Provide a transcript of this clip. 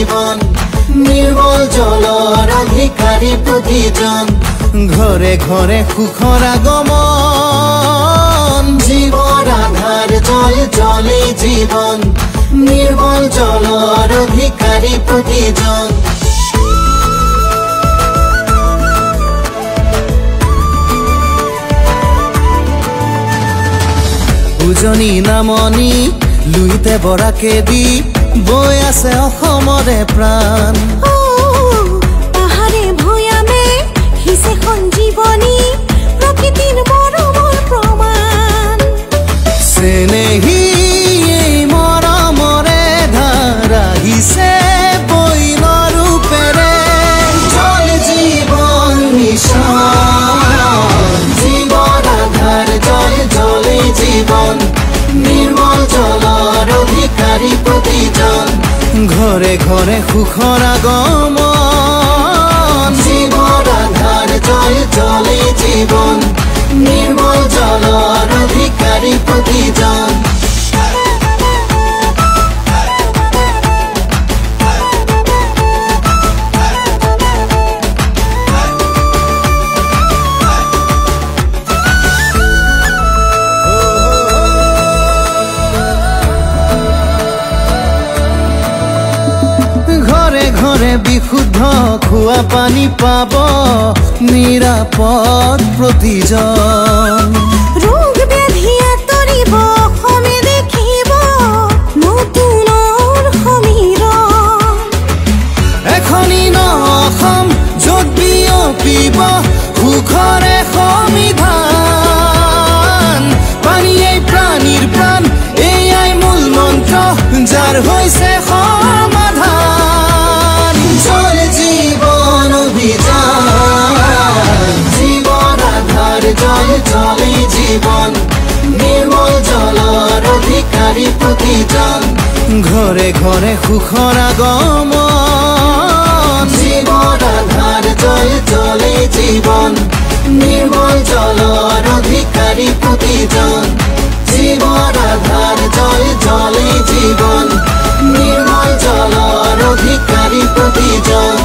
জীবন নিৰ্মল জলৰ অধিকাৰী প্ৰতিজন ঘৰে ঘৰে সুখৰ আগমন জীৱৰ আধাৰ জল জলে জীৱন নিৰ্মল জলৰ অধিকাৰী প্ৰতিজন উজনি নামনি লুইতে বৰাকে দি বৈ আছে অসমৰে প্ৰাণ পাহাৰে ভৈয়ামে হিছে সঞ্জীৱনী প্ৰকৃতিৰ মৰমৰ প্ৰমাণ চেনেহী এই মৰমৰে ধাৰা হিছে বৈন ৰূপেৰে জল জীৱন মিছন জীৱৰ আধাৰ জল জলে জীৱন নিৰ্মল জলৰ অধিকাৰী প্ৰতিজন ঘৰে ঘৰে সুখৰ আগমন জীৱৰ আধাৰ জল জলে জীৱন নিৰ্মল জলৰ অধিকাৰী প্ৰতিজন ঘৰে বিশুদ্ধ খোৱা পানী পাব নিৰাপদ প্ৰতিজন ৰোগ ব্যাধি আঁতৰিব অসমে দেখিব নতুনৰ সমীৰণ এখনি ন অসম য'ত বিয়পিব সুখৰে সমিধান পানীয়েই প্ৰাণীৰ প্ৰাণ এয়াই মূল মন্ত্ৰ যাৰ হৈছে সমাধান জল জীৱন অভিযান জীৱৰ আধাৰ জল জলে জীৱন নিৰ্মল জলৰ অধিকাৰী প্ৰতিজন ঘৰে ঘৰে সুখৰ আগমন জীৱৰ আধাৰ জল জলে জীৱন নিৰ্মল জলৰ অধিকাৰী প্ৰতিজন জীৱৰ আধাৰ জল জলে জীৱন নিৰ্মল জলৰ অধিকাৰী প্ৰতিজন